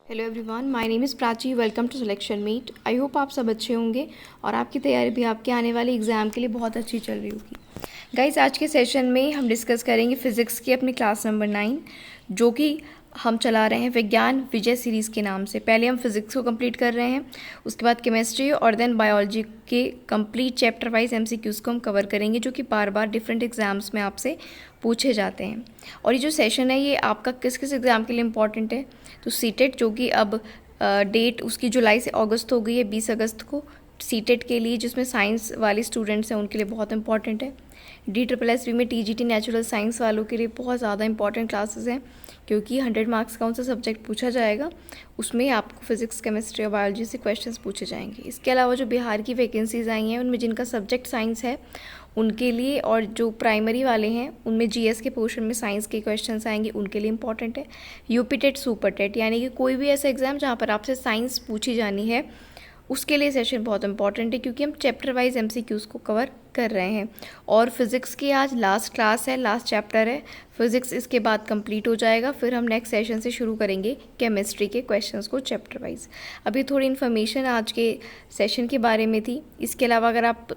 Hello everyone, my name is Prachi. Welcome to selection meet. I hope आप सब अच्छे होंगे और आपकी तैयारी भी आपके आने वाले एग्ज़ाम के लिए बहुत अच्छी चल रही होगी। गाइस, आज के सेशन में हम डिस्कस करेंगे फिज़िक्स की अपनी क्लास नंबर 9, जो कि हम चला रहे हैं विज्ञान विजय सीरीज़ के नाम से। पहले हम फिज़िक्स को कंप्लीट कर रहे हैं, उसके बाद केमिस्ट्री और देन बायोलॉजी के कंप्लीट चैप्टर वाइज एमसीक्यूज़ को हम कवर करेंगे, जो कि बार बार डिफरेंट एग्जाम्स में आपसे पूछे जाते हैं। और ये जो सेशन है ये आपका किस किस एग्ज़ाम के लिए इम्पॉर्टेंट है, तो सीटेट, जो कि अब डेट उसकी जुलाई से अगस्त हो गई है, 20 अगस्त को सीटेट के लिए, जिसमें साइंस वाले स्टूडेंट्स हैं उनके लिए बहुत इंपॉर्टेंट है। DSSB में TGT नेचुरल साइंस वालों के लिए बहुत ज़्यादा इंपॉर्टेंट क्लासेस हैं, क्योंकि 100 मार्क्स का उनसे सब्जेक्ट पूछा जाएगा, उसमें आपको फिजिक्स, केमिस्ट्री और बायोलॉजी से क्वेश्चंस पूछे जाएंगे। इसके अलावा जो बिहार की वैकेंसीज आई हैं उनमें जिनका सब्जेक्ट साइंस है उनके लिए, और जो प्राइमरी वाले हैं उनमें GS के पोर्शन में साइंस के क्वेश्चंस आएंगे, उनके लिए इंपॉर्टेंट है। यूपी टेट, सुपर टेट, यानी कि कोई भी ऐसा एग्जाम जहाँ पर आपसे साइंस पूछी जानी है, उसके लिए सेशन बहुत इंपॉर्टेंट है, क्योंकि हम चैप्टर वाइज MCQs को कवर कर रहे हैं। और फिज़िक्स की आज लास्ट क्लास है, लास्ट चैप्टर है फिज़िक्स, इसके बाद कंप्लीट हो जाएगा। फिर हम नेक्स्ट सेशन से शुरू करेंगे केमिस्ट्री के क्वेश्चंस को चैप्टर वाइज। अभी थोड़ी इन्फॉर्मेशन आज के सेशन के बारे में थी। इसके अलावा अगर आप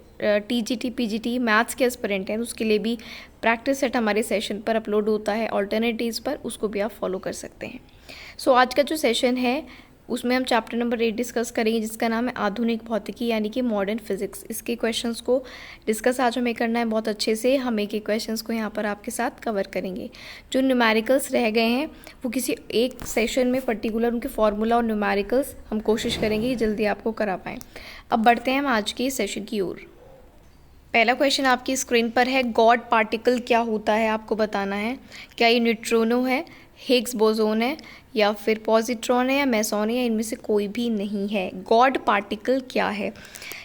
TGT PGT मैथ्स के एस्पिरेंट हैं, उसके लिए भी प्रैक्टिस सेट हमारे सेशन पर अपलोड होता है ऑल्टरनेटिव्स पर, उसको भी आप फॉलो कर सकते हैं। सो आज का जो सेशन है उसमें हम चैप्टर नंबर 8 डिस्कस करेंगे, जिसका नाम है आधुनिक भौतिकी, यानी कि मॉडर्न फिजिक्स। इसके क्वेश्चंस को डिस्कस आज हमें करना है बहुत अच्छे से। हम एक एक क्वेश्चंस को यहाँ पर आपके साथ कवर करेंगे। जो न्यूमेरिकल्स रह गए हैं वो किसी एक सेशन में पर्टिकुलर उनके फॉर्मूला और न्यूमेरिकल्स हम कोशिश करेंगे कि जल्दी आपको करा पाएँ। अब बढ़ते हैं हम आज के सेशन की ओर। पहला क्वेश्चन आपकी स्क्रीन पर है, गॉड पार्टिकल क्या होता है, आपको बताना है। क्या ये न्यूट्रिनो है, हिग्स बोसोन है, या फिर पॉजिट्रॉन है, या मेसॉन है, या इनमें से कोई भी नहीं है। गॉड पार्टिकल क्या है,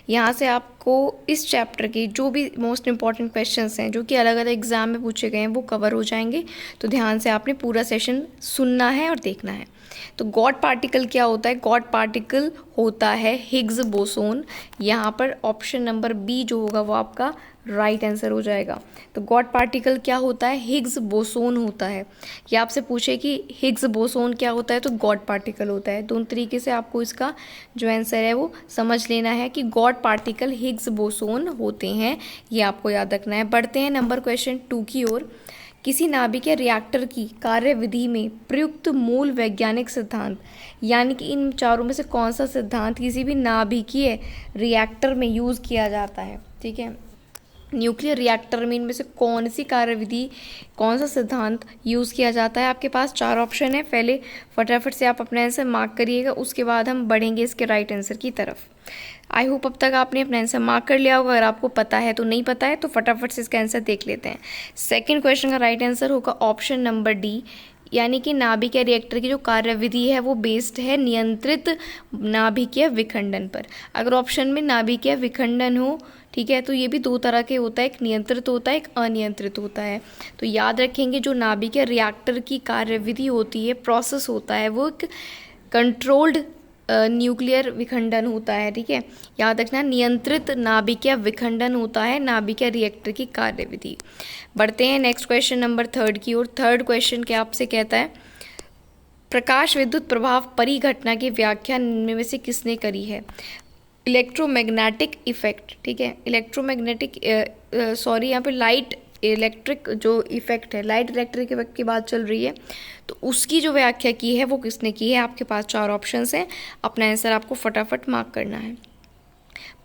यहाँ से आपको इस चैप्टर के जो भी मोस्ट इंपॉर्टेंट क्वेश्चंस हैं, जो कि अलग अलग एग्जाम में पूछे गए हैं, वो कवर हो जाएंगे। तो ध्यान से आपने पूरा सेशन सुनना है और देखना है। तो गॉड पार्टिकल क्या होता है, गॉड पार्टिकल होता है हिग्स बोसोन। यहाँ पर ऑप्शन नंबर बी जो होगा वो आपका राइट आंसर हो जाएगा। तो गॉड पार्टिकल क्या होता है, हिग्स बोसोन होता है। या आपसे पूछे कि हिग्स बोसोन क्या होता है, तो गॉड पार्टिकल होता है। दोनों तरीके से आपको इसका जो आंसर है वो समझ लेना है कि गॉड पार्टिकल हिग्स बोसोन होते हैं, ये आपको याद रखना है। बढ़ते हैं नंबर क्वेश्चन 2 की ओर। किसी नाभिक या रिएक्टर की कार्यविधि में प्रयुक्त मूल वैज्ञानिक सिद्धांत, यानी कि इन चारों में से कौन सा सिद्धांत किसी भी नाभिकीय रिएक्टर में यूज़ किया जाता है। ठीक है, न्यूक्लियर रिएक्टर में इनमें से कौन सी कार्यविधि, कौन सा सिद्धांत यूज़ किया जाता है। आपके पास 4 ऑप्शन है, पहले फटाफट से आप अपना आंसर मार्क करिएगा, उसके बाद हम बढ़ेंगे इसके राइट आंसर की तरफ। आई होप अब तक आपने अपना आंसर मार्क कर लिया होगा। अगर आपको पता है तो नहीं पता है तो फटाफट से इसका आंसर देख लेते हैं। सेकंड क्वेश्चन का राइट आंसर होगा ऑप्शन नंबर डी, यानी कि नाभिकीय रिएक्टर की जो कार्यविधि है वो बेस्ड है नियंत्रित नाभिकीय विखंडन पर। अगर ऑप्शन में नाभिकीय विखंडन हो, ठीक है, तो ये भी 2 तरह के होता है, एक नियंत्रित होता है, एक अनियंत्रित होता है। तो याद रखेंगे जो नाभिकीय रिएक्टर की कार्यविधि होती है, प्रोसेस होता है, वो एक कंट्रोल्ड न्यूक्लियर विखंडन होता है। ठीक है, याद रखना, नियंत्रित नाभिकीय विखंडन होता है नाभिकीय रिएक्टर की कार्यविधि। बढ़ते हैं नेक्स्ट क्वेश्चन नंबर 3 की ओर। थर्ड क्वेश्चन क्या आपसे कहता है, प्रकाश विद्युत प्रभाव परिघटना की व्याख्या निम्न में से किसने करी है। इलेक्ट्रोमैग्नेटिक इफेक्ट, ठीक है, इलेक्ट्रोमैग्नेटिक यहाँ पे लाइट इलेक्ट्रिक जो इफेक्ट है, लाइट इलेक्ट्रिक इफेक्ट की बात चल रही है, तो उसकी जो व्याख्या की है वो किसने की है। आपके पास 4 ऑप्शंस हैं, अपना आंसर आपको फटाफट मार्क करना है।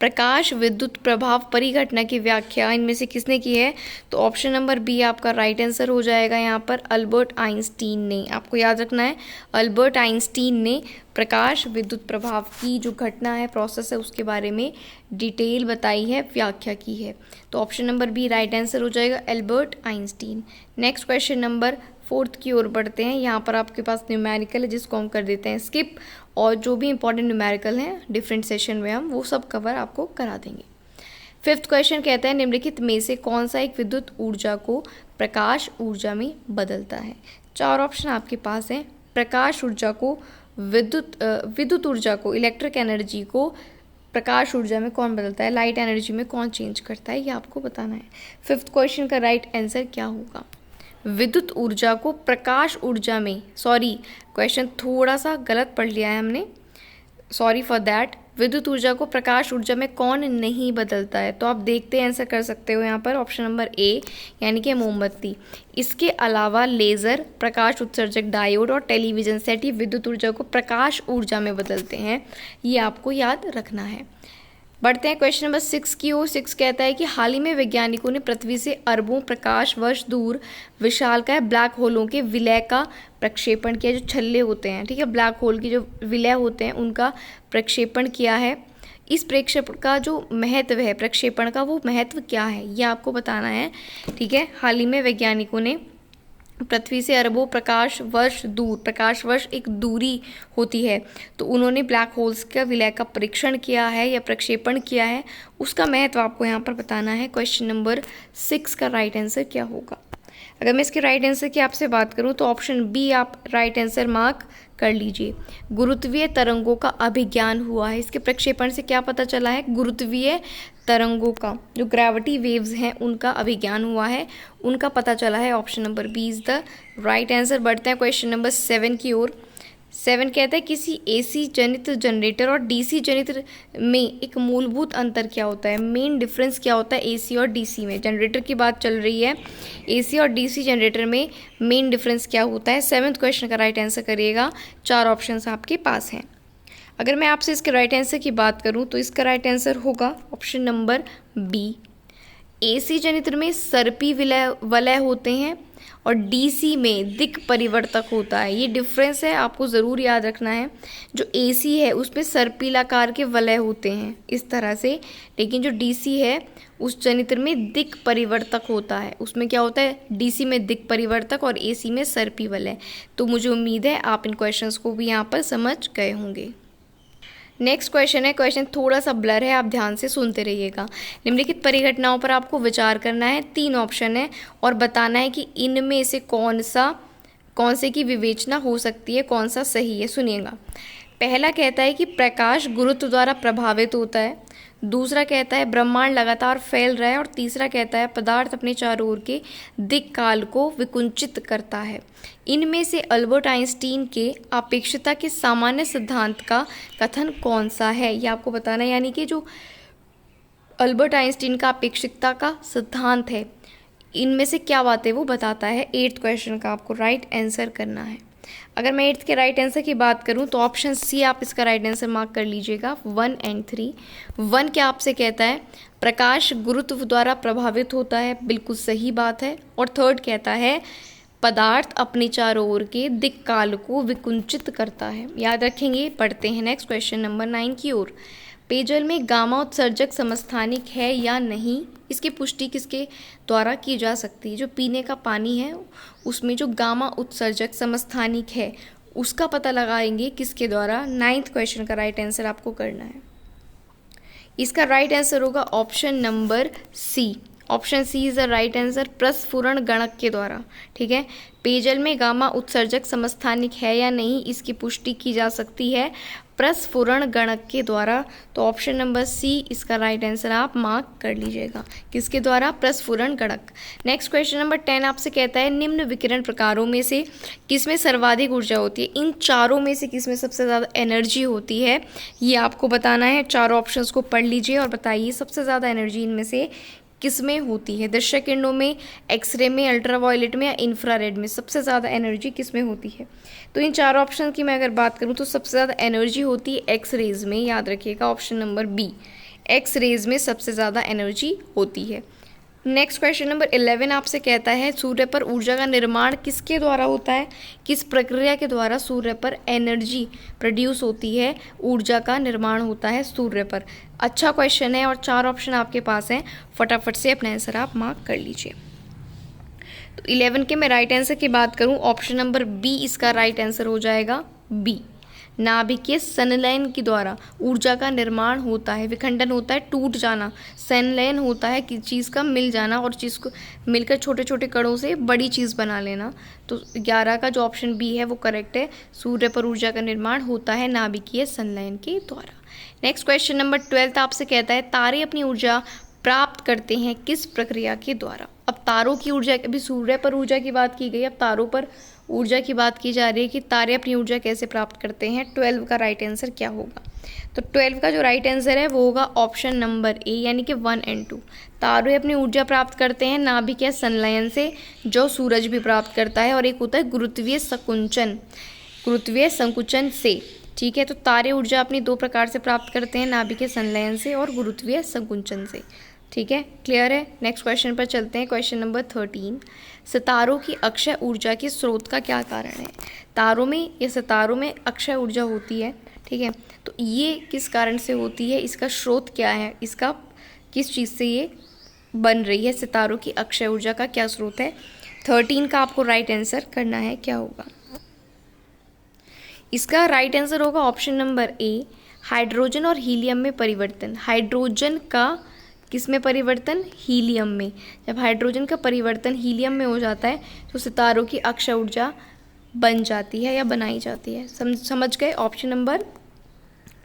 प्रकाश विद्युत प्रभाव परिघटना की व्याख्या इनमें से किसने की है, तो ऑप्शन नंबर बी आपका राइट आंसर हो जाएगा। यहाँ पर अल्बर्ट आइंस्टीन ने, आपको याद रखना है, अल्बर्ट आइंस्टीन ने प्रकाश विद्युत प्रभाव की जो घटना है, प्रोसेस है, उसके बारे में डिटेल बताई है, व्याख्या की है। तो option number B right answer हो जाएगा, Albert Einstein. Next question number 4 की ओर बढ़ते हैं। यहाँ पर आपके पास न्यूमेरिकल है, जिसको हम कर देते हैं स्किप, और जो भी इंपॉर्टेंट न्यूमेरिकल हैं डिफरेंट सेशन में हम वो सब कवर आपको करा देंगे। 5th क्वेश्चन कहता है, निम्नलिखित में से कौन सा एक विद्युत ऊर्जा को प्रकाश ऊर्जा में बदलता है। 4 ऑप्शन आपके पास हैं। प्रकाश ऊर्जा को विद्युत ऊर्जा को, इलेक्ट्रिक एनर्जी को प्रकाश ऊर्जा में कौन बदलता है, लाइट एनर्जी में कौन चेंज करता है, ये आपको बताना है। 5th क्वेश्चन का राइट आंसर क्या होगा। विद्युत ऊर्जा को प्रकाश ऊर्जा में, सॉरी क्वेश्चन थोड़ा सा गलत पढ़ लिया है हमने, सॉरी फॉर दैट। विद्युत ऊर्जा को प्रकाश ऊर्जा में कौन नहीं बदलता है? तो आप देखते हैं, आंसर कर सकते हो यहाँ पर ऑप्शन नंबर ए यानी कि मोमबत्ती। इसके अलावा लेज़र, प्रकाश उत्सर्जक डायोड और टेलीविज़न सेट ये विद्युत ऊर्जा को प्रकाश ऊर्जा में बदलते हैं, ये आपको याद रखना है। बढ़ते हैं क्वेश्चन नंबर 6 की ओर। 6 कहता है कि हाल ही में वैज्ञानिकों ने पृथ्वी से अरबों प्रकाश वर्ष दूर विशालकाय ब्लैक होलों के विलय का प्रक्षेपण किया। जो छल्ले होते हैं, ठीक है, ब्लैक होल के जो विलय होते हैं उनका प्रक्षेपण किया है। इस प्रक्षेपण का जो महत्व है, प्रक्षेपण का वो महत्व क्या है, ये आपको बताना है, ठीक है। हाल ही में वैज्ञानिकों ने पृथ्वी से अरबों प्रकाश वर्ष दूर, प्रकाश वर्ष एक दूरी होती है, तो उन्होंने ब्लैक होल्स का विलय का परीक्षण किया है या प्रक्षेपण किया है, उसका महत्व आपको यहाँ पर बताना है। क्वेश्चन नंबर 6 का राइट आंसर क्या होगा? अगर मैं इसके राइट आंसर की आपसे बात करूँ तो ऑप्शन बी आप राइट आंसर मार्क कर लीजिए। गुरुत्वीय तरंगों का अभिज्ञान हुआ है। इसके प्रक्षेपण से क्या पता चला है? गुरुत्वीय तरंगों का, जो ग्रेविटी वेव्स हैं उनका अभिज्ञान हुआ है, उनका पता चला है। Option number B is the right answer. बढ़ते हैं क्वेश्चन नंबर 7 की ओर। 7 कहता है किसी एसी जनित जनरेटर और डीसी जनित में एक मूलभूत अंतर क्या होता है? मेन डिफरेंस क्या होता है एसी और डीसी में? जनरेटर की बात चल रही है, एसी और डीसी जनरेटर में मेन डिफरेंस क्या होता है? 7th क्वेश्चन का राइट आंसर करिएगा। 4 ऑप्शंस आपके पास हैं। अगर मैं आपसे इसके राइट आंसर की बात करूं तो इसका राइट आंसर होगा ऑप्शन नंबर बी। एसी जनित्र में सर्पी वलय होते हैं और डीसी में दिक् परिवर्तक होता है। ये डिफरेंस है, आपको ज़रूर याद रखना है। जो एसी है उसमें सर्पिलाकार के वलय होते हैं इस तरह से, लेकिन जो डीसी है उस जनित्र में दिक् परिवर्तक होता है। उसमें क्या होता है? डीसी में दिक् परिवर्तक और एसी में सर्पी वलय। तो मुझे उम्मीद है आप इन क्वेश्चंस को भी यहाँ पर समझ गए होंगे। नेक्स्ट क्वेश्चन है, क्वेश्चन थोड़ा सा ब्लर है, आप ध्यान से सुनते रहिएगा। निम्नलिखित परिघटनाओं पर आपको विचार करना है। 3 ऑप्शन है और बताना है कि इनमें से कौन से की विवेचना हो सकती है, कौन सा सही है। सुनिएगा। पहला कहता है कि प्रकाश गुरुत्व द्वारा प्रभावित होता है। दूसरा कहता है ब्रह्मांड लगातार फैल रहा है। और तीसरा कहता है पदार्थ अपने चारों ओर के दिक् काल को विकुंचित करता है। इनमें से अल्बर्ट आइंस्टीन के अपेक्षता के सामान्य सिद्धांत का कथन कौन सा है, ये आपको बताना है। यानी कि जो अल्बर्ट आइंस्टीन का अपेक्षिकता का सिद्धांत है, इनमें से क्या बात है वो बताता है। 8th क्वेश्चन का आपको राइट आंसर करना है। अगर मैं 8th के राइट आंसर की बात करूं तो ऑप्शन सी आप इसका राइट आंसर मार्क कर लीजिएगा। 1 और 3। 1 क्या आपसे कहता है? प्रकाश गुरुत्व द्वारा प्रभावित होता है, बिल्कुल सही बात है। और 3rd कहता है पदार्थ अपने चारों ओर के दिक् काल को विकुंचित करता है। याद रखेंगे। पढ़ते हैं नेक्स्ट क्वेश्चन नंबर 9 की ओर। पेयजल में गामा उत्सर्जक समस्थानिक है या नहीं, इसकी पुष्टि किसके द्वारा की जा सकती है? जो पीने का पानी है उसमें जो गामा उत्सर्जक समस्थानिक है उसका पता लगाएंगे किसके द्वारा? 9th क्वेश्चन का राइट आंसर आपको करना है। इसका राइट आंसर होगा option number C. Option C is the right answer, प्रस्फुरण गणक के द्वारा। ठीक है, पेयजल में गामा उत्सर्जक समस्थानिक है या नहीं इसकी पुष्टि की जा सकती है प्रस्फुरण गणक के द्वारा। तो ऑप्शन नंबर सी इसका राइट आंसर आप मार्क कर लीजिएगा। किसके द्वारा? प्रस्फुरण गणक। नेक्स्ट क्वेश्चन नंबर 10 आपसे कहता है निम्न विकिरण प्रकारों में से किसमें सर्वाधिक ऊर्जा होती है? इन चारों में से किसमें सबसे ज़्यादा एनर्जी होती है, ये आपको बताना है। चारों ऑप्शंस को पढ़ लीजिए और बताइए सबसे ज़्यादा एनर्जी इनमें से किसमें होती है? दृश्य किरणों में, एक्सरे में, अल्ट्रावायलेट में या इंफ्रारेड में सबसे ज़्यादा एनर्जी किसमें होती है? तो इन चारों ऑप्शन की मैं अगर बात करूं तो सबसे ज़्यादा एनर्जी होती है एक्स रेज में। याद रखिएगा option number B, X rays में सबसे ज़्यादा एनर्जी होती है। नेक्स्ट क्वेश्चन नंबर 11 आपसे कहता है सूर्य पर ऊर्जा का निर्माण किसके द्वारा होता है? किस प्रक्रिया के द्वारा सूर्य पर एनर्जी प्रोड्यूस होती है, ऊर्जा का निर्माण होता है सूर्य पर? अच्छा क्वेश्चन है और 4 ऑप्शन आपके पास हैं, फटाफट से अपना आंसर आप मार्क कर लीजिए। तो 11 के मैं राइट आंसर की बात करूं, ऑप्शन नंबर बी इसका राइट आंसर हो जाएगा। बी, नाभिकीय संलयन के द्वारा ऊर्जा का निर्माण होता है। विखंडन होता है टूट जाना, संलयन होता है कि चीज़ का मिल जाना और चीज़ को मिलकर छोटे छोटे कणों से बड़ी चीज़ बना लेना। तो 11 का जो ऑप्शन बी है वो करेक्ट है। सूर्य पर ऊर्जा का निर्माण होता है नाभिकीय संलयन के द्वारा। नेक्स्ट क्वेश्चन नंबर 12 आपसे कहता है तारे अपनी ऊर्जा प्राप्त करते हैं किस प्रक्रिया के द्वारा। अब तारों की ऊर्जा, अभी सूर्य पर ऊर्जा की बात की गई, अब तारों पर ऊर्जा की बात की जा रही है कि तारे अपनी ऊर्जा कैसे प्राप्त करते हैं। 12 का राइट आंसर क्या होगा? तो 12 का जो राइट आंसर है वो होगा ऑप्शन नंबर ए, यानी कि 1 और 2। तारे अपनी ऊर्जा प्राप्त करते हैं नाभिक या संलयन से, जो सूरज भी प्राप्त करता है, और एक होता है गुरुत्वीय संकुचन, गुरुत्वीय संकुचन से। ठीक है, तो तारे ऊर्जा अपनी दो प्रकार से प्राप्त करते हैं, नाभिक के संलयन से और गुरुत्वीय संकुचन से। ठीक है, क्लियर है। नेक्स्ट क्वेश्चन पर चलते हैं, क्वेश्चन नंबर 13। सितारों की अक्षय ऊर्जा के स्रोत का क्या कारण है? तारों में या सितारों में अक्षय ऊर्जा होती है, ठीक है, तो ये किस कारण से होती है, इसका स्रोत क्या है, इसका किस चीज़ से ये बन रही है, सितारों की अक्षय ऊर्जा का क्या स्रोत है? 13 का आपको राइट आंसर करना है, क्या होगा? इसका राइट आंसर होगा ऑप्शन नंबर ए, हाइड्रोजन और हीलियम में परिवर्तन। हाइड्रोजन का किस में परिवर्तन? हीलियम में। जब हाइड्रोजन का परिवर्तन हीलियम में हो जाता है तो सितारों की अक्षय ऊर्जा बन जाती है या बनाई जाती है। समझ गए? ऑप्शन नंबर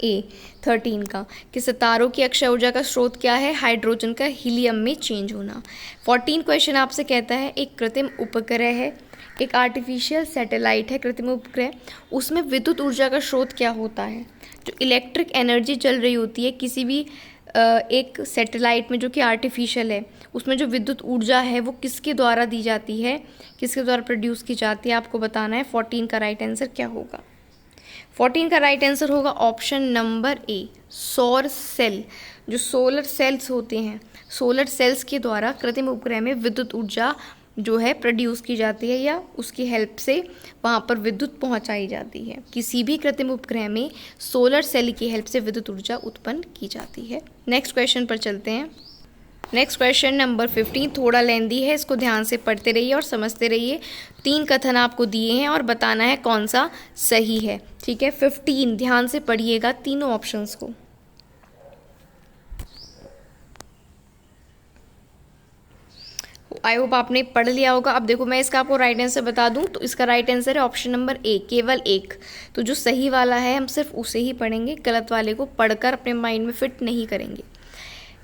ए 13 का, कि सितारों की अक्षय ऊर्जा का स्रोत क्या है? हाइड्रोजन का हीलियम में चेंज होना। 14 क्वेश्चन आपसे कहता है, एक कृत्रिम उपग्रह है, एक आर्टिफिशियल सैटेलाइट है कृत्रिम उपग्रह, उसमें विद्युत ऊर्जा का स्रोत क्या होता है? जो इलेक्ट्रिक एनर्जी चल रही होती है किसी भी एक सैटेलाइट में जो कि आर्टिफिशियल है, उसमें जो विद्युत ऊर्जा है वो किसके द्वारा दी जाती है, किसके द्वारा प्रोड्यूस की जाती है, आपको बताना है। 14 का राइट आंसर क्या होगा? 14 का राइट आंसर होगा ऑप्शन नंबर ए, सौर सेल। जो सोलर सेल्स होते हैं, सोलर सेल्स के द्वारा कृत्रिम उपग्रह में विद्युत ऊर्जा जो है प्रोड्यूस की जाती है या उसकी हेल्प से वहाँ पर विद्युत पहुँचाई जाती है। किसी भी कृत्रिम उपग्रह में सोलर सेल की हेल्प से विद्युत ऊर्जा उत्पन्न की जाती है। नेक्स्ट क्वेश्चन पर चलते हैं। नेक्स्ट क्वेश्चन नंबर 15 थोड़ा लेंदी है, इसको ध्यान से पढ़ते रहिए और समझते रहिए। 3 कथन आपको दिए हैं और बताना है कौन सा सही है। ठीक है, 15 ध्यान से पढ़िएगा तीनों ऑप्शंस को। आई होप आपने पढ़ लिया होगा। अब देखो मैं इसका आपको राइट आंसर बता दूं तो इसका राइट आंसर है ऑप्शन नंबर ए, केवल एक। तो जो सही वाला है हम सिर्फ उसे ही पढ़ेंगे, गलत वाले को पढ़कर अपने माइंड में फिट नहीं करेंगे।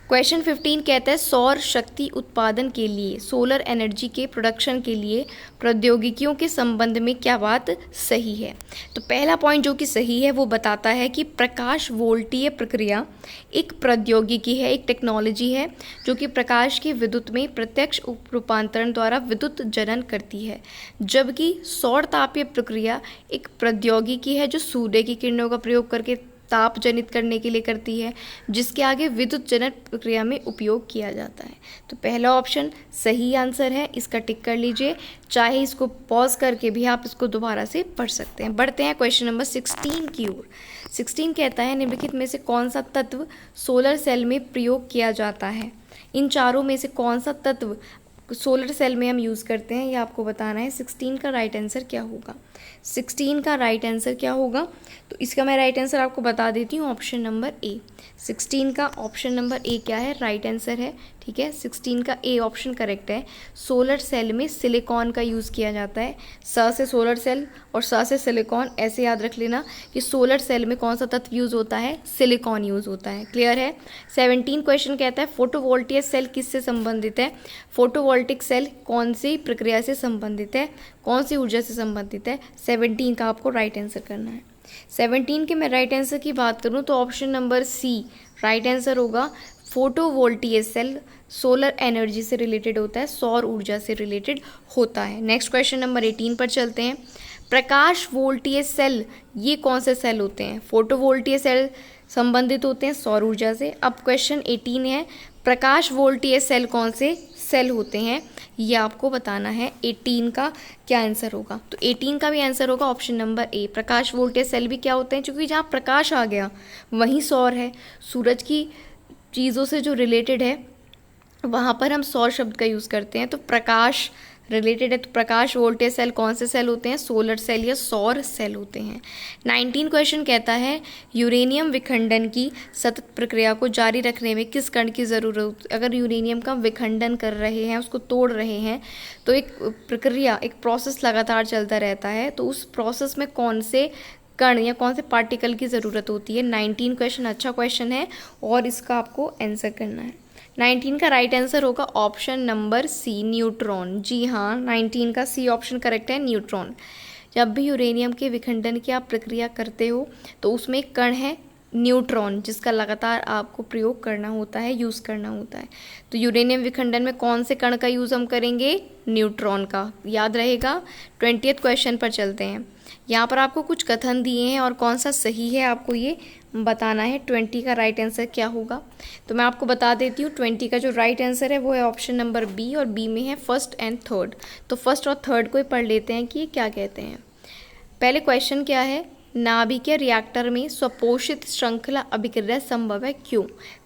क्वेश्चन 15 कहता है, सौर शक्ति उत्पादन के लिए, सोलर एनर्जी के प्रोडक्शन के लिए प्रौद्योगिकियों के संबंध में क्या बात सही है? तो पहला पॉइंट जो कि सही है वो बताता है कि प्रकाश वोल्टीय प्रक्रिया एक प्रौद्योगिकी है, एक टेक्नोलॉजी है जो कि प्रकाश के विद्युत में प्रत्यक्ष रूपांतरण द्वारा विद्युत जनन करती है, जबकि सौर तापीय प्रक्रिया एक प्रौद्योगिकी है जो सूर्य की किरणों का प्रयोग करके ताप जनित करने के लिए करती है, जिसके आगे विद्युत जनन प्रक्रिया में उपयोग किया जाता है। तो पहला ऑप्शन सही आंसर है, इसका टिक कर लीजिए। चाहे इसको पॉज करके भी आप इसको दोबारा से पढ़ सकते हैं। बढ़ते हैं क्वेश्चन नंबर 16 की ओर। 16 कहता है, निम्नलिखित में से कौन सा तत्व सोलर सेल में प्रयोग किया जाता है? इन चारों में से कौन सा तत्व सोलर सेल में हम यूज़ करते हैं, ये आपको बताना है। 16 का राइट आंसर क्या होगा? 16 का राइट आंसर क्या होगा? तो इसका मैं राइट आंसर आपको बता देती हूँ, ऑप्शन नंबर ए। 16 का ऑप्शन नंबर ए क्या है? राइट आंसर है। ठीक है, 16 का ए ऑप्शन करेक्ट है। सोलर सेल में सिलिकॉन का यूज़ किया जाता है। स से सोलर सेल और स से सिलिकॉन, ऐसे याद रख लेना कि सोलर सेल में कौन सा तत्व यूज़ होता है? सिलिकॉन यूज़ होता है। क्लियर है? 17 क्वेश्चन कहता है, फोटोवोल्टिक सेल किससे संबंधित है? फोटोवोल्टिक सेल कौन सी प्रक्रिया से संबंधित है, कौन सी ऊर्जा से संबंधित है? 17 का आपको राइट आंसर करना है। 17 के मैं राइट आंसर की बात करूं तो option number C right answer होगा। फोटोवोल्टिक सेल सोलर एनर्जी से रिलेटेड होता है, सौर ऊर्जा से रिलेटेड होता है। नेक्स्ट क्वेश्चन नंबर 18 पर चलते हैं। प्रकाश वोल्टीय सेल ये कौन से सेल होते हैं? फोटोवोल्टिक सेल संबंधित होते हैं सौर ऊर्जा से। अब क्वेश्चन 18 है, प्रकाश वोल्टीय सेल कौन से सेल होते हैं, ये आपको बताना है। 18 का क्या आंसर होगा? तो 18 का भी आंसर होगा ऑप्शन नंबर ए। प्रकाश वोल्टेज सेल भी क्या होते हैं? क्योंकि जहाँ प्रकाश आ गया वहीं सौर है, सूरज की चीज़ों से जो रिलेटेड है वहाँ पर हम सौर शब्द का यूज़ करते हैं। तो प्रकाश रिलेटेड है, तो प्रकाश वोल्टेज सेल कौन से सेल होते हैं? सोलर सेल या सौर सेल होते हैं। 19 क्वेश्चन कहता है, यूरेनियम विखंडन की सतत प्रक्रिया को जारी रखने में किस कण की ज़रूरत? अगर यूरेनियम का विखंडन कर रहे हैं, उसको तोड़ रहे हैं, तो एक प्रक्रिया, एक प्रोसेस लगातार चलता रहता है, तो उस प्रोसेस में कौन से कण या कौन से पार्टिकल की ज़रूरत होती है? 19 क्वेश्चन अच्छा क्वेश्चन है और इसका आपको आंसर करना है। 19 का राइट आंसर होगा ऑप्शन नंबर सी, न्यूट्रॉन। जी हाँ, 19 का सी ऑप्शन करेक्ट है, न्यूट्रॉन। जब भी यूरेनियम के विखंडन की आप प्रक्रिया करते हो तो उसमें एक कण है न्यूट्रॉन, जिसका लगातार आपको प्रयोग करना होता है, यूज़ करना होता है। तो यूरेनियम विखंडन में कौन से कण का यूज़ हम करेंगे? न्यूट्रॉन का, याद रहेगा। 20th क्वेश्चन पर चलते हैं। यहाँ पर आपको कुछ कथन दिए हैं और कौन सा सही है आपको ये बताना है। 20 का राइट आंसर क्या होगा? तो मैं आपको बता देती हूँ। 20 का जो राइट आंसर है वो है ऑप्शन नंबर बी, और बी में है फर्स्ट एंड थर्ड। तो फर्स्ट और थर्ड को ही पढ़ लेते हैं कि ये क्या कहते हैं। पहले क्वेश्चन क्या है? नाभिकीय रिएक्टर में स्वपोषित श्रृंखला अभिक्रिया संभव है, क्यों?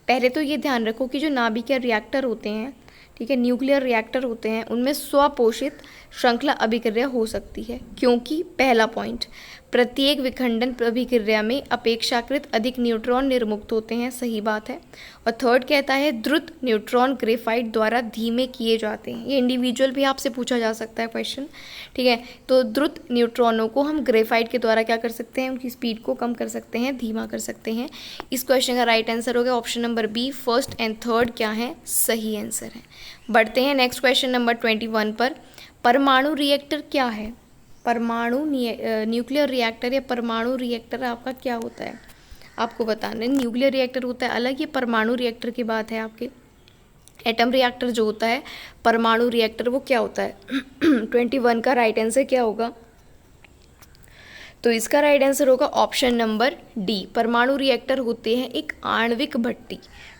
पहले तो ये ध्यान रखो कि जो नाभिकीय रिएक्टर होते हैं, ठीक है, न्यूक्लियर रिएक्टर होते हैं, उनमें स्वपोषित श्रृंखला अभिक्रिया हो सकती है, क्योंकि पहला पॉइंट, प्रत्येक विखंडन अभिक्रिया में अपेक्षाकृत अधिक न्यूट्रॉन निर्मुक्त होते हैं, सही बात है। और थर्ड कहता है द्रुत न्यूट्रॉन ग्रेफाइट द्वारा धीमे किए जाते हैं। ये इंडिविजुअल भी आपसे पूछा जा सकता है क्वेश्चन, ठीक है। तो द्रुत न्यूट्रॉनों को हम ग्रेफाइट के द्वारा क्या कर सकते हैं? उनकी स्पीड को कम कर सकते हैं, धीमा कर सकते हैं। इस क्वेश्चन का राइट आंसर हो गया option number B, first and third क्या है? सही आंसर है। बढ़ते हैं नेक्स्ट क्वेश्चन नंबर 21 पर। परमाणु रिएक्टर क्या है? परमाणु न्यूक्लियर रिएक्टर या परमाणु रिएक्टर आपका क्या होता है? आपको बताना है। न्यूक्लियर रिएक्टर होता है अलग, ये परमाणु रिएक्टर की बात है आपके। एटम रिएक्टर जो होता है, परमाणु रिएक्टर वो क्या होता है? 21 का राइट आंसर क्या होगा? तो इसका राइट आंसर होगा ऑप्शन नंबर डी, परमाणु रिएक्टर होते हैं एक आणविक भट्टी।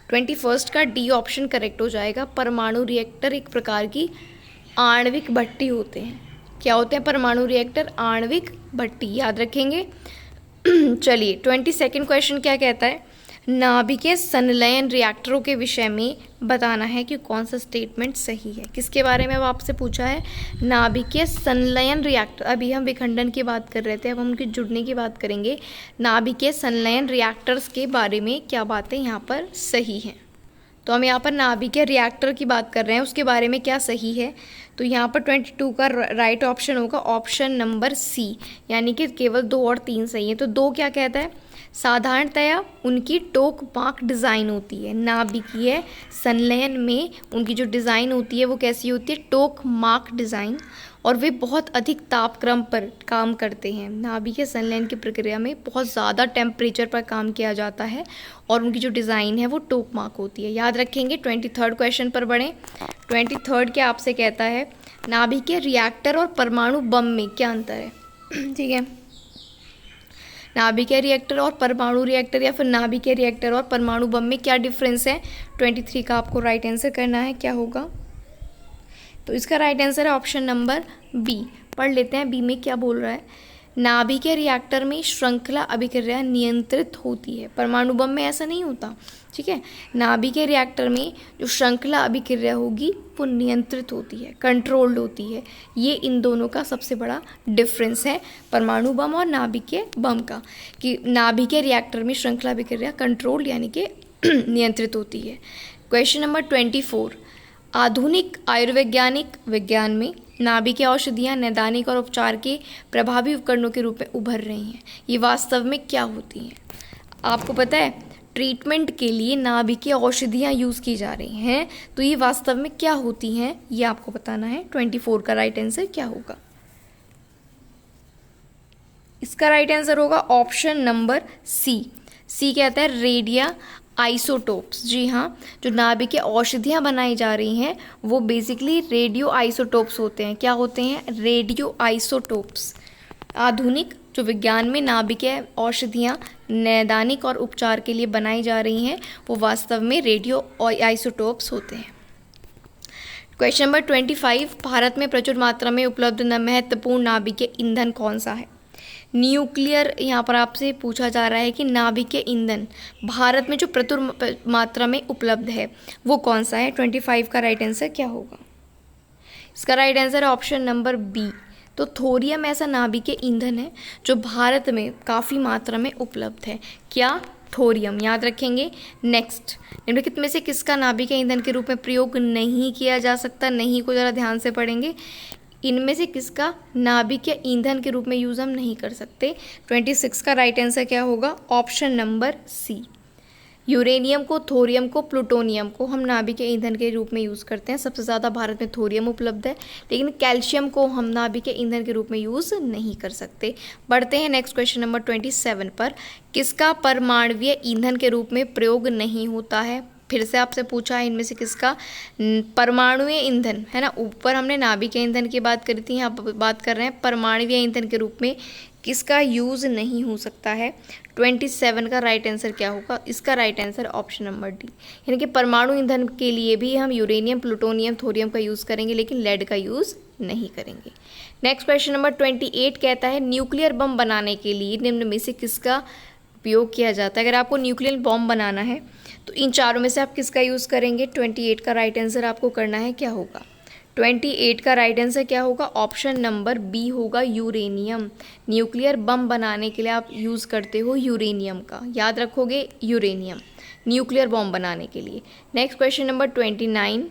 21 का डी ऑप्शन करेक्ट हो जाएगा। परमाणु रिएक्टर एक प्रकार की आणविक भट्टी होते हैं। क्या होते हैं परमाणु रिएक्टर? आणविक भट्टी, याद रखेंगे। चलिए 22nd क्वेश्चन क्या कहता है? नाभिकीय संलयन रिएक्टरों के विषय में बताना है कि कौन सा स्टेटमेंट सही है। किसके बारे में अब आपसे पूछा है? नाभिकीय संलयन रिएक्टर। अभी हम विखंडन की बात कर रहे थे, अब हम उनके जुड़ने की बात करेंगे। नाभिकीय संलयन रिएक्टर्स के बारे में क्या बातें यहाँ पर सही हैं? तो हम यहाँ पर नाभिकीय रिएक्टर की बात कर रहे हैं, उसके बारे में क्या सही है? तो यहाँ पर 22 का राइट ऑप्शन होगा ऑप्शन नंबर सी, यानी कि केवल 2 और 3 सही है। तो 2 क्या कहता है? साधारणतया उनकी टोक मार्क डिज़ाइन होती है। नाभिकीय संलयन में उनकी जो डिज़ाइन होती है वो कैसी होती है? टोक मार्क डिज़ाइन। और वे बहुत अधिक तापक्रम पर काम करते हैं। नाभिकीय संलयन की प्रक्रिया में बहुत ज़्यादा टेम्परेचर पर काम किया जाता है और उनकी जो डिज़ाइन है वो टोक मार्क होती है, याद रखेंगे। 23rd क्वेश्चन पर बढ़ें। 23rd क्या आपसे कहता है? नाभिकीय रिएक्टर और परमाणु बम में क्या अंतर है? ठीक है, नाभिकीय रिएक्टर और परमाणु रिएक्टर या फिर नाभिकीय रिएक्टर और परमाणु बम में क्या डिफरेंस है? 23 का आपको राइट आंसर करना है, क्या होगा? तो इसका राइट आंसर है ऑप्शन नंबर बी। पढ़ लेते हैं बी में क्या बोल रहा है। नाभिकीय रिएक्टर में श्रृंखला अभिक्रिया नियंत्रित होती है, परमाणु बम में ऐसा नहीं होता, ठीक है। नाभिकीय रिएक्टर में जो श्रृंखला अभिक्रिया होगी वो नियंत्रित होती है, कंट्रोल्ड होती है। ये इन दोनों का सबसे बड़ा डिफरेंस है, परमाणु बम और नाभिकीय बम का, कि नाभिकीय रिएक्टर में श्रृंखला अभिक्रिया कंट्रोल्ड यानी कि नियंत्रित होती है। Question number 24। आधुनिक आयुर्वैज्ञानिक विज्ञान में नाभिकीय औषधियाँ नैदानिक और उपचार के प्रभावी उपकरणों के रूप में उभर रही हैं। ये वास्तव में क्या होती हैं? आपको पता है ट्रीटमेंट के लिए नाभिकीय औषधियाँ यूज़ की जा रही हैं, तो ये वास्तव में क्या होती हैं ये आपको बताना है। 24 का राइट आंसर क्या होगा? इसका राइट आंसर होगा ऑप्शन नंबर सी। सी कहता है रेडिया आइसोटोप्स। जी हाँ, जो नाभिकीय औषधियाँ बनाई जा रही हैं वो बेसिकली रेडियो आइसोटोप्स होते हैं। क्या होते हैं? Radio isotopes. आधुनिक जो विज्ञान में नाभिकीय औषधियाँ नैदानिक और उपचार के लिए बनाई जा रही हैं वो वास्तव में रेडियो आइसोटोप्स होते हैं। Question number 25। भारत में प्रचुर मात्रा में उपलब्ध महत्वपूर्ण नाभिकीय ईंधन कौन सा है? न्यूक्लियर यहाँ पर आपसे पूछा जा रहा है कि नाभिकीय ईंधन भारत में जो प्रचुर मात्रा में उपलब्ध है वो कौन सा है? 25 का राइट आंसर क्या होगा? इसका राइट आंसर है ऑप्शन नंबर बी। तो थोरियम ऐसा नाभिकीय ईंधन है जो भारत में काफ़ी मात्रा में उपलब्ध है। क्या? थोरियम, याद रखेंगे। नेक्स्ट, निम्नलिखित में से किसका नाभिकीय ईंधन के रूप में प्रयोग नहीं किया जा सकता? नहीं को ज़रा ध्यान से पढ़ेंगे। इनमें से किसका नाभिकीय ईंधन के रूप में यूज़ हम नहीं कर सकते? 26 का राइट आंसर क्या होगा? Option number C. यूरेनियम को, थोरियम को, प्लूटोनियम को हम नाभिक के ईंधन के रूप में यूज़ करते हैं। सबसे ज़्यादा भारत में थोरियम उपलब्ध है, लेकिन कैल्शियम को हम नाभिक के ईंधन के रूप में यूज़ नहीं कर सकते। बढ़ते हैं नेक्स्ट क्वेश्चन नंबर 27 पर। किसका परमाणुीय ईंधन के रूप में प्रयोग नहीं होता है? फिर से आपसे पूछा है इनमें से किसका परमाणुीय ईंधन, है ना। ऊपर हमने नाभिक ईंधन की बात करी थी, यहाँ बात कर रहे हैं परमाणुीय ईंधन के रूप में किसका यूज़ नहीं हो सकता है। 27 का राइट आंसर क्या होगा? इसका right answer option number D, यानी कि परमाणु ईंधन के लिए भी हम यूरेनियम, प्लूटोनियम, थोरियम का यूज़ करेंगे, लेकिन लेड का यूज़ नहीं करेंगे। नेक्स्ट क्वेश्चन नंबर 28 कहता है न्यूक्लियर बम बनाने के लिए निम्न में से किसका उपयोग किया जाता है? अगर आपको न्यूक्लियर बॉम्ब बनाना है तो इन चारों में से आप किसका यूज़ करेंगे? 28 का राइट आंसर आपको करना है, क्या होगा? 28 का राइट आंसर क्या होगा? ऑप्शन नंबर बी होगा, यूरेनियम। न्यूक्लियर बम बनाने के लिए आप यूज़ करते हो यूरेनियम का, याद रखोगे, यूरेनियम न्यूक्लियर बम बनाने के लिए। Next question number 29,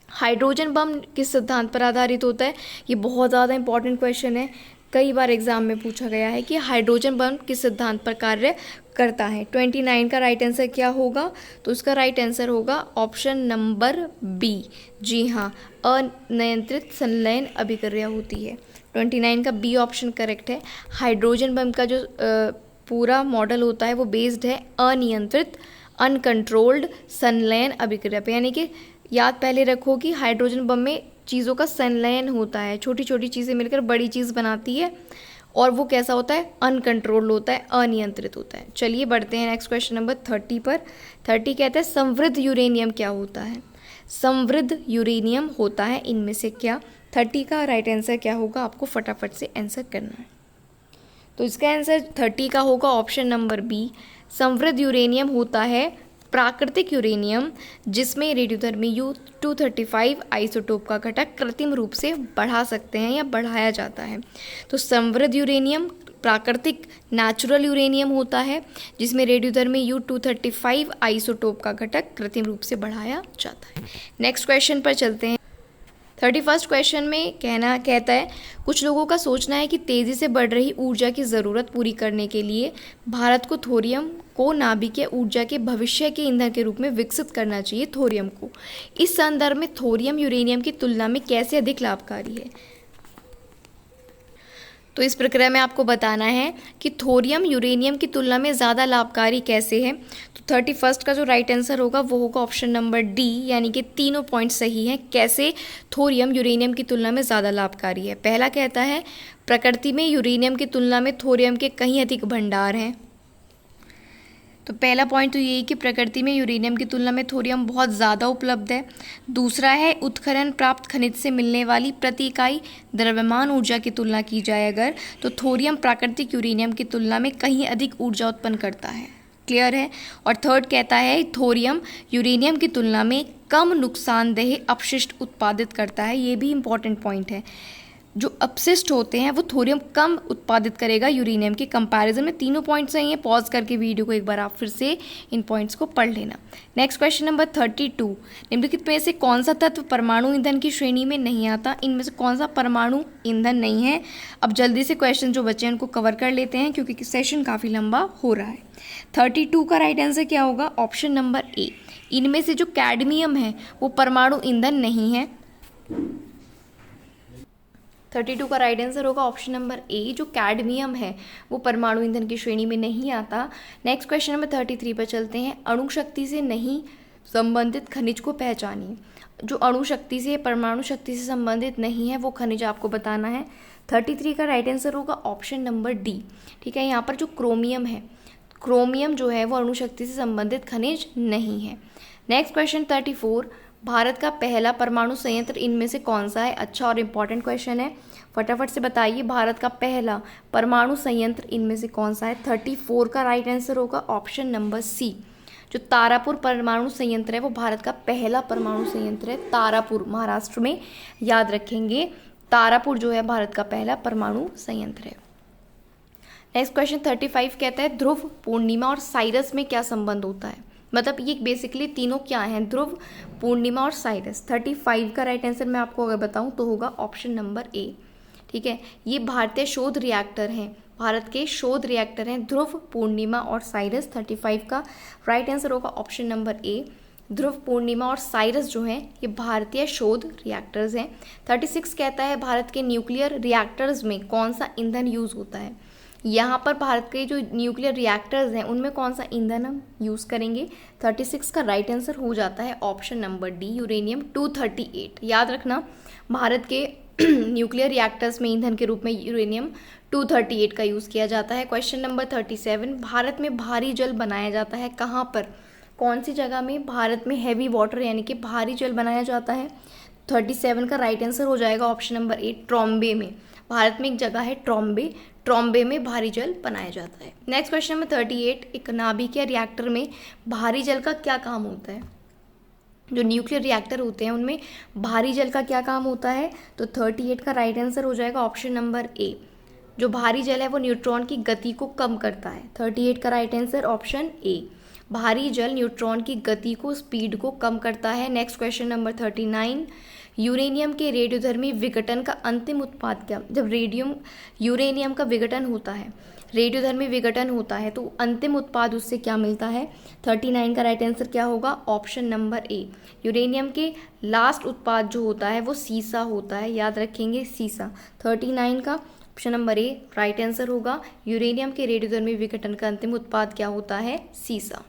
hydrogen bomb किस सिद्धांत पर आधारित होता है? ये बहुत ज़्यादा इंपॉर्टेंट क्वेश्चन है, कई बार एग्जाम में पूछा गया है कि हाइड्रोजन बम किस सिद्धांत पर कार्य करता है। 29 का राइट आंसर क्या होगा? तो इसका राइट आंसर होगा ऑप्शन नंबर बी, जी हाँ, अनियंत्रित संलयन अभिक्रिया होती है। 29 का बी ऑप्शन करेक्ट है। हाइड्रोजन बम का जो पूरा मॉडल होता है वो बेस्ड है अनियंत्रित, अनकंट्रोल्ड संलयन अभिक्रिया पे, यानी कि याद पहले रखो कि हाइड्रोजन बम में चीज़ों का संलयन होता है, छोटी छोटी चीज़ें मिलकर बड़ी चीज़ बनाती है, और वो कैसा होता है? अनकंट्रोल्ड होता है, अनियंत्रित होता है। चलिए बढ़ते हैं नेक्स्ट क्वेश्चन नंबर 30 पर। 30 कहते हैं समृद्ध यूरेनियम क्या होता है? समृद्ध यूरेनियम होता है इनमें से क्या? 30 का राइट आंसर क्या होगा? आपको फटाफट से आंसर करना है। तो इसका आंसर 30 का होगा ऑप्शन नंबर बी, समृद्ध यूरेनियम होता है प्राकृतिक यूरेनियम जिसमें रेडियोधर्मी U-235 आइसोटोप का घटक कृत्रिम रूप से बढ़ा सकते हैं या बढ़ाया जाता है। तो समृद्ध यूरेनियम प्राकृतिक नेचुरल यूरेनियम होता है जिसमें रेडियोधर्मी U-235 आइसोटोप का घटक कृत्रिम रूप से बढ़ाया जाता है। नेक्स्ट क्वेश्चन पर चलते हैं। 31 क्वेश्चन में कहता है कुछ लोगों का सोचना है कि तेज़ी से बढ़ रही ऊर्जा की ज़रूरत पूरी करने के लिए भारत को थोरियम को नाभिकीय ऊर्जा के भविष्य के ईंधन के रूप में विकसित करना चाहिए। थोरियम को इस संदर्भ में थोरियम यूरेनियम की तुलना में कैसे अधिक लाभकारी है? तो इस प्रक्रिया में आपको बताना है कि थोरियम यूरेनियम की तुलना में ज़्यादा लाभकारी कैसे है। तो 31 का जो राइट आंसर होगा वो होगा ऑप्शन नंबर डी, यानी कि तीनों पॉइंट सही हैं कैसे थोरियम यूरेनियम की तुलना में ज़्यादा लाभकारी है। पहला कहता है प्रकृति में यूरेनियम की तुलना में थोरियम के कहीं अधिक भंडार हैं। तो पहला पॉइंट तो यही कि प्रकृति में यूरेनियम की तुलना में थोरियम बहुत ज़्यादा उपलब्ध है। दूसरा है उत्खनन प्राप्त खनिज से मिलने वाली प्रति इकाई द्रव्यमान ऊर्जा की तुलना की जाए अगर, तो थोरियम प्राकृतिक यूरेनियम की तुलना में कहीं अधिक ऊर्जा उत्पन्न करता है। क्लियर है। और थर्ड कहता है थोरियम यूरेनियम की तुलना में कम नुकसानदेह अपशिष्ट उत्पादित करता है। ये भी इंपॉर्टेंट पॉइंट है, जो अपशिष्ट होते हैं वो थोरियम कम उत्पादित करेगा यूरेनियम के कंपैरिजन में। तीनों पॉइंट सही हैं। पॉज करके वीडियो को एक बार आप फिर से इन पॉइंट्स को पढ़ लेना। नेक्स्ट क्वेश्चन नंबर 32, निम्नलिखित में से कौन सा तत्व परमाणु ईंधन की श्रेणी में नहीं आता? इनमें से कौन सा परमाणु ईंधन नहीं है? अब जल्दी से क्वेश्चन जो बचे हैं उनको कवर कर लेते हैं क्योंकि सेशन काफ़ी लंबा हो रहा है। 32 का राइट आंसर क्या होगा? ऑप्शन नंबर ए, इनमें से जो कैडमियम है वो परमाणु ईंधन नहीं है। 32 का राइट आंसर होगा ऑप्शन नंबर ए, जो कैडमियम है वो परमाणु ईंधन की श्रेणी में नहीं आता। नेक्स्ट क्वेश्चन नंबर 33 पर चलते हैं। अणु शक्ति से नहीं संबंधित खनिज को पहचानिए। जो अणु शक्ति से परमाणु शक्ति से संबंधित नहीं है वो खनिज आपको बताना है। 33 का राइट आंसर होगा ऑप्शन नंबर डी। ठीक है, यहाँ पर जो क्रोमियम है, क्रोमियम जो है वो अणु शक्ति से संबंधित खनिज नहीं है। नेक्स्ट क्वेश्चन 34, भारत का पहला परमाणु संयंत्र इनमें से कौन सा है? अच्छा और इम्पॉर्टेंट क्वेश्चन है, फटाफट से बताइए भारत का पहला परमाणु संयंत्र इनमें से कौन सा है? 34 का राइट आंसर होगा ऑप्शन नंबर सी, जो तारापुर परमाणु संयंत्र है वो भारत का पहला परमाणु संयंत्र है। तारापुर महाराष्ट्र में, याद रखेंगे, तारापुर जो है भारत का पहला परमाणु संयंत्र है। नेक्स्ट क्वेश्चन 35 कहता है ध्रुव, पूर्णिमा और साइरस में क्या संबंध होता है? मतलब ये बेसिकली तीनों क्या हैं? ध्रुव, पूर्णिमा और साइरस। 35 का राइट आंसर मैं आपको अगर बताऊं तो होगा ऑप्शन नंबर ए। ठीक है, ये भारतीय शोध रिएक्टर हैं भारत के शोध रिएक्टर हैं ध्रुव, पूर्णिमा और साइरस। 35 का राइट आंसर होगा ऑप्शन नंबर ए। ध्रुव, पूर्णिमा और साइरस जो हैं ये भारतीय शोध रिएक्टर्स हैं। 36 कहता है भारत के न्यूक्लियर रिएक्टर्स में कौन सा ईंधन यूज़ होता है। यहाँ पर भारत के जो न्यूक्लियर रिएक्टर्स हैं उनमें कौन सा ईंधन हम यूज़ करेंगे। 36 का राइट आंसर हो जाता है ऑप्शन नंबर डी, यूरेनियम 238। याद रखना, भारत के न्यूक्लियर रिएक्टर्स में ईंधन के रूप में यूरेनियम 238 का यूज़ किया जाता है। क्वेश्चन नंबर 37, भारत में भारी जल बनाया जाता है कहाँ पर, कौन सी जगह में भारत में हैवी वाटर यानी कि भारी जल बनाया जाता है। 37 का राइट आंसर हो जाएगा ऑप्शन नंबर ए, ट्रॉम्बे में। भारत में एक जगह है ट्रॉम्बे, ट्रॉम्बे में भारी जल बनाया जाता है। नेक्स्ट क्वेश्चन नंबर 38, एक नाभिकीय रिएक्टर में भारी जल का क्या काम होता है। जो न्यूक्लियर रिएक्टर होते हैं उनमें भारी जल का क्या काम होता है, तो 38 का राइट आंसर हो जाएगा ऑप्शन नंबर ए। जो भारी जल है वो न्यूट्रॉन की गति को कम करता है। 38 का राइट आंसर ऑप्शन ए, भारी जल न्यूट्रॉन की गति को, स्पीड को कम करता है। नेक्स्ट क्वेश्चन नंबर 39, यूरेनियम के रेडियोधर्मी विघटन का अंतिम उत्पाद क्या। जब यूरेनियम का विघटन होता है, रेडियोधर्मी विघटन होता है, तो अंतिम उत्पाद उससे क्या मिलता है। 39 का राइट आंसर क्या होगा, ऑप्शन नंबर ए। यूरेनियम के लास्ट उत्पाद जो होता है वो सीसा होता है, याद रखेंगे सीसा। 39 का ऑप्शन नंबर ए राइट आंसर होगा। यूरेनियम के रेडियोधर्मी विघटन का अंतिम उत्पाद क्या होता है, सीसा।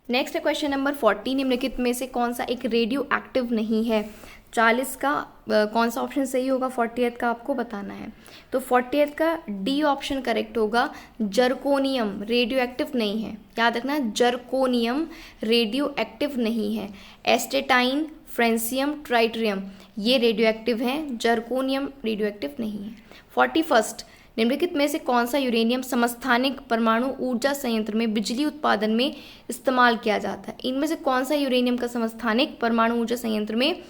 नेक्स्ट है क्वेश्चन नंबर 40, निम्नलिखित में से कौन सा एक रेडियो एक्टिव नहीं है। 40 का कौन सा ऑप्शन सही होगा, 40th का आपको बताना है। तो 40th का डी ऑप्शन करेक्ट होगा, जर्कोनियम रेडियो एक्टिव नहीं है। याद रखना, जर्कोनियम रेडियो एक्टिव नहीं है। एस्टेटाइन, फ्रेंसियम, ट्राइट्रियम ये रेडियो एक्टिव हैं, जर्कोनियम रेडियो एक्टिव नहीं है। 41, निम्नलिखित में से कौन सा यूरेनियम समस्थानिक परमाणु ऊर्जा संयंत्र में बिजली उत्पादन में इस्तेमाल किया जाता है। इनमें से कौन सा यूरेनियम का समस्थानिक परमाणु ऊर्जा संयंत्र में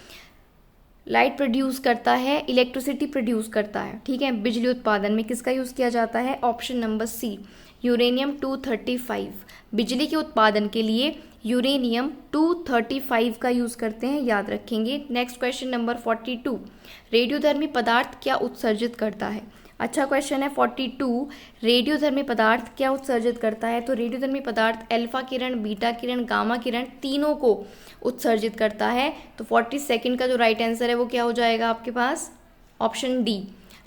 लाइट प्रोड्यूस करता है, इलेक्ट्रिसिटी प्रोड्यूस करता है, ठीक है, बिजली उत्पादन में किसका यूज़ किया जाता है, ऑप्शन नंबर सी, यूरेनियम 235। बिजली के उत्पादन के लिए यूरेनियम 235 का यूज़ करते हैं, याद रखेंगे। नेक्स्ट क्वेश्चन नंबर 42, रेडियोधर्मी पदार्थ क्या उत्सर्जित करता है। अच्छा क्वेश्चन है 42, रेडियोधर्मी पदार्थ क्या उत्सर्जित करता है। तो रेडियोधर्मी पदार्थ अल्फा किरण, बीटा किरण, गामा किरण तीनों को उत्सर्जित करता है। तो 42 का जो राइट आंसर है वो क्या हो जाएगा आपके पास, ऑप्शन डी,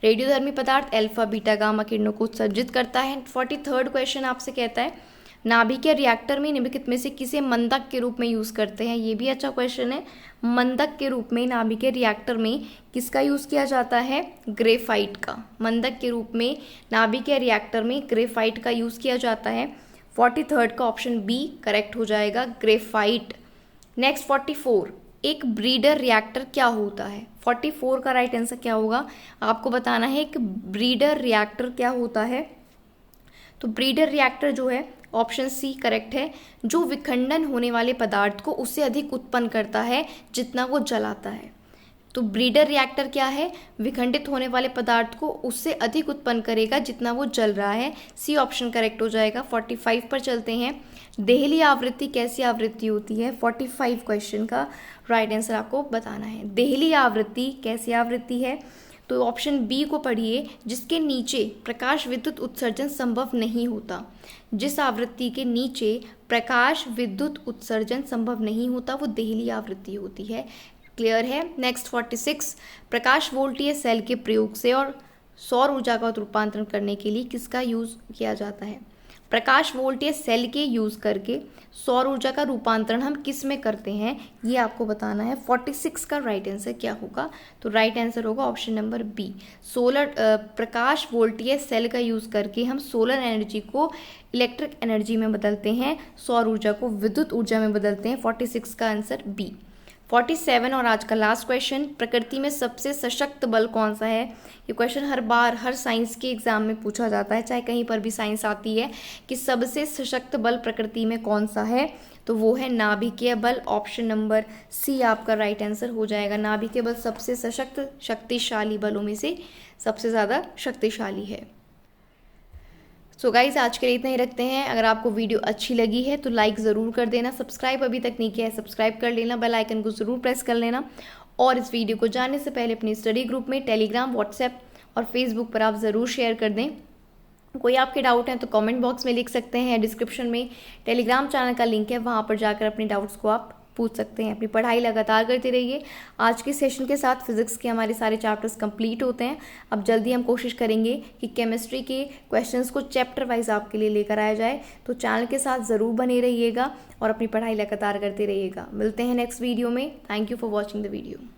रेडियोधर्मी पदार्थ अल्फा, बीटा, गामा किरणों को उत्सर्जित करता है। 43 क्वेश्चन आपसे कहता है नाभिकीय रिएक्टर में निम्नलिखित में से किसे मंदक के रूप में यूज़ करते हैं। ये भी अच्छा क्वेश्चन है। मंदक के रूप में नाभिकीय रिएक्टर में किसका यूज़ किया जाता है, ग्रेफाइट का। मंदक के रूप में नाभिकीय रिएक्टर में ग्रेफाइट का यूज़ किया जाता है। 43 का ऑप्शन बी करेक्ट हो जाएगा, ग्रेफाइट। नेक्स्ट 44, एक ब्रीडर रिएक्टर क्या होता है। 44 का राइट आंसर क्या होगा, आपको बताना है एक ब्रीडर रिएक्टर क्या होता है। तो ब्रीडर रिएक्टर जो है ऑप्शन सी करेक्ट है, जो विखंडन होने वाले पदार्थ को उससे अधिक उत्पन्न करता है जितना वो जलाता है। तो ब्रीडर रिएक्टर क्या है, विखंडित होने वाले पदार्थ को उससे अधिक उत्पन्न करेगा जितना वो जल रहा है। सी ऑप्शन करेक्ट हो जाएगा। 45 पर चलते हैं, देहली आवृत्ति कैसी आवृत्ति होती है। 45 क्वेश्चन का राइट आंसर आपको बताना है, देहली आवृत्ति कैसी आवृत्ति है। तो ऑप्शन बी को पढ़िए, जिसके नीचे प्रकाश विद्युत उत्सर्जन संभव नहीं होता। जिस आवृत्ति के नीचे प्रकाश विद्युत उत्सर्जन संभव नहीं होता वो देहली आवृत्ति होती है। क्लियर है। नेक्स्ट 46, प्रकाश वोल्टीय सेल के प्रयोग से और सौर ऊर्जा का रूपांतरण करने के लिए किसका यूज किया जाता है। प्रकाश वोल्टीय सेल के यूज करके सौर ऊर्जा का रूपांतरण हम किस में करते हैं, ये आपको बताना है। 46 का राइट आंसर क्या होगा, तो राइट आंसर होगा ऑप्शन नंबर बी, सोलर। प्रकाश वोल्टीय सेल का यूज करके हम सोलर एनर्जी को इलेक्ट्रिक एनर्जी में बदलते हैं, सौर ऊर्जा को विद्युत ऊर्जा में बदलते हैं। 46 का आंसर बी। 47 और आज का लास्ट क्वेश्चन, प्रकृति में सबसे सशक्त बल कौन सा है। ये क्वेश्चन हर बार हर साइंस के एग्जाम में पूछा जाता है, चाहे कहीं पर भी साइंस आती है कि सबसे सशक्त बल प्रकृति में कौन सा है, तो वो है नाभिकीय बल। ऑप्शन नंबर सी आपका राइट आंसर हो जाएगा। नाभिकीय बल सबसे सशक्त शक्तिशाली बलों में से सबसे ज़्यादा शक्तिशाली है। सो गाइज आज के लिए इतना ही रखते हैं। अगर आपको वीडियो अच्छी लगी है तो लाइक ज़रूर कर देना, सब्सक्राइब अभी तक नहीं किया है सब्सक्राइब कर लेना, बेल आइकन को ज़रूर प्रेस कर लेना, और इस वीडियो को जानने से पहले अपनी स्टडी ग्रुप में टेलीग्राम, व्हाट्सएप और फेसबुक पर आप ज़रूर शेयर कर दें। कोई आपके डाउट हैं तो कमेंट बॉक्स में लिख सकते हैं, डिस्क्रिप्शन में टेलीग्राम चैनल का लिंक है, वहाँ पर जाकर अपने डाउट्स को आप पूछ सकते हैं। अपनी पढ़ाई लगातार करते रहिए। आज के सेशन के साथ फिजिक्स के हमारे सारे चैप्टर्स कंप्लीट होते हैं। अब जल्दी हम कोशिश करेंगे कि केमिस्ट्री के क्वेश्चंस को चैप्टर वाइज आपके लिए लेकर आया जाए। तो चैनल के साथ ज़रूर बने रहिएगा और अपनी पढ़ाई लगातार करते रहिएगा। मिलते हैं नेक्स्ट वीडियो में। Thank you for watching the video.